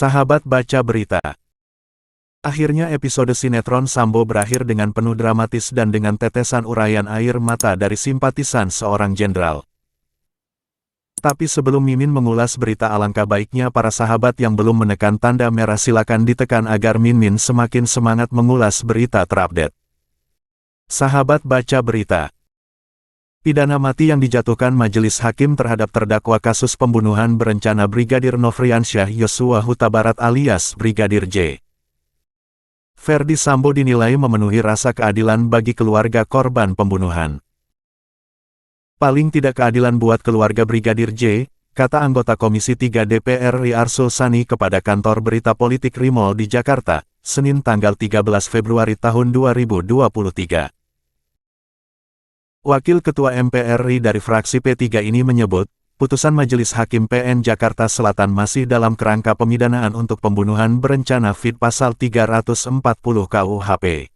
Sahabat baca berita. Akhirnya episode sinetron Sambo berakhir dengan penuh dramatis dan dengan tetesan uraian air mata dari simpatisan seorang jenderal. Tapi sebelum Mimin mengulas berita, alangkah baiknya para sahabat yang belum menekan tanda merah silakan ditekan agar Mimin semakin semangat mengulas berita terupdate. Sahabat baca berita. Pidana mati yang dijatuhkan majelis hakim terhadap terdakwa kasus pembunuhan berencana Brigadir Nofriansyah Yosua Huta Barat alias Brigadir J. Ferdy Sambo dinilai memenuhi rasa keadilan bagi keluarga korban pembunuhan. Paling tidak keadilan buat keluarga Brigadir J, kata anggota Komisi 3 DPR RI Arsul Sani kepada kantor berita politik Rimol di Jakarta, Senin tanggal 13 Februari tahun 2023. Wakil Ketua MPR RI dari fraksi P3 ini menyebut, putusan Majelis Hakim PN Jakarta Selatan masih dalam kerangka pemidanaan untuk pembunuhan berencana fit pasal 340 KUHP.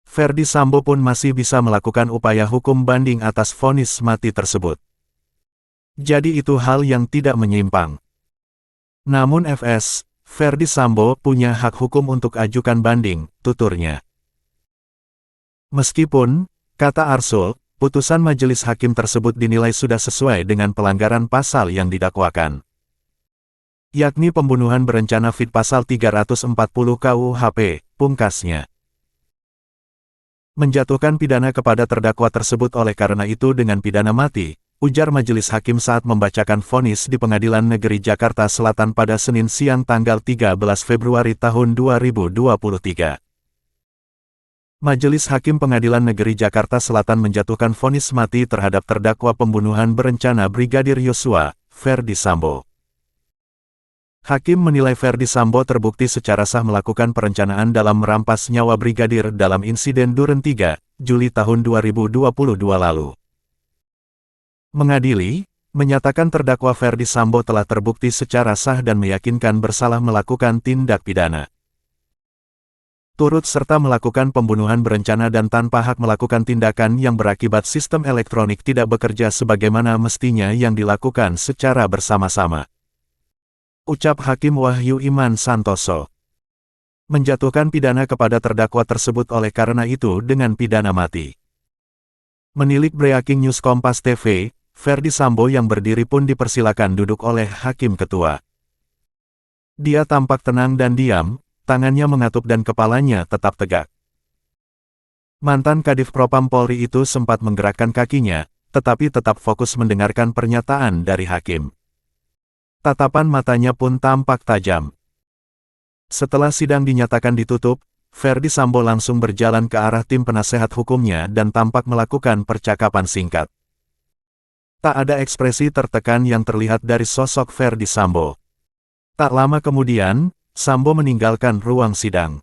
Ferdy Sambo pun masih bisa melakukan upaya hukum banding atas vonis mati tersebut. Jadi itu hal yang tidak menyimpang. Namun Ferdy Sambo punya hak hukum untuk ajukan banding, tuturnya. Meskipun, kata Arsul, putusan majelis hakim tersebut dinilai sudah sesuai dengan pelanggaran pasal yang didakwakan, yakni pembunuhan berencana fit pasal 340 KUHP, pungkasnya. Menjatuhkan pidana kepada terdakwa tersebut oleh karena itu dengan pidana mati, ujar majelis hakim saat membacakan vonis di Pengadilan Negeri Jakarta Selatan pada Senin siang tanggal 13 Februari tahun 2023. Majelis Hakim Pengadilan Negeri Jakarta Selatan menjatuhkan vonis mati terhadap terdakwa pembunuhan berencana Brigadir Yosua, Ferdy Sambo. Hakim menilai Ferdy Sambo terbukti secara sah melakukan perencanaan dalam merampas nyawa Brigadir dalam insiden Duren 3, Juli tahun 2022 lalu. Mengadili, menyatakan terdakwa Ferdy Sambo telah terbukti secara sah dan meyakinkan bersalah melakukan tindak pidana. Turut serta melakukan pembunuhan berencana dan tanpa hak melakukan tindakan yang berakibat sistem elektronik tidak bekerja sebagaimana mestinya yang dilakukan secara bersama-sama. Ucap Hakim Wahyu Iman Santoso. Menjatuhkan pidana kepada terdakwa tersebut oleh karena itu dengan pidana mati. Menilik Breaking News Kompas TV, Ferdy Sambo yang berdiri pun dipersilakan duduk oleh Hakim Ketua. Dia tampak tenang dan diam, tangannya mengatup dan kepalanya tetap tegak. Mantan Kadif Propam Polri itu sempat menggerakkan kakinya, tetapi tetap fokus mendengarkan pernyataan dari hakim. Tatapan matanya pun tampak tajam. Setelah sidang dinyatakan ditutup, Ferdy Sambo langsung berjalan ke arah tim penasehat hukumnya dan tampak melakukan percakapan singkat. Tak ada ekspresi tertekan yang terlihat dari sosok Ferdy Sambo. Tak lama kemudian, Sambo meninggalkan ruang sidang.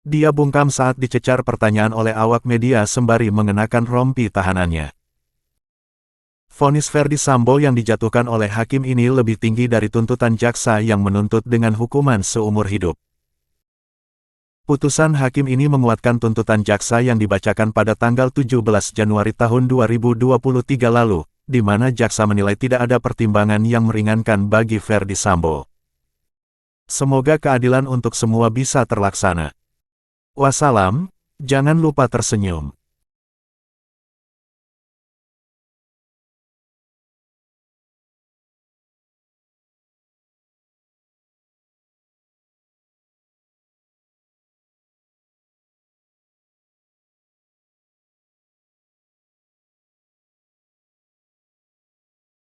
Dia bungkam saat dicecar pertanyaan oleh awak media sembari mengenakan rompi tahanannya. Vonis Ferdy Sambo yang dijatuhkan oleh hakim ini lebih tinggi dari tuntutan jaksa yang menuntut dengan hukuman seumur hidup. Putusan hakim ini menguatkan tuntutan jaksa yang dibacakan pada tanggal 17 Januari tahun 2023 lalu, di mana jaksa menilai tidak ada pertimbangan yang meringankan bagi Ferdy Sambo. Semoga keadilan untuk semua bisa terlaksana. Wassalam, jangan lupa tersenyum.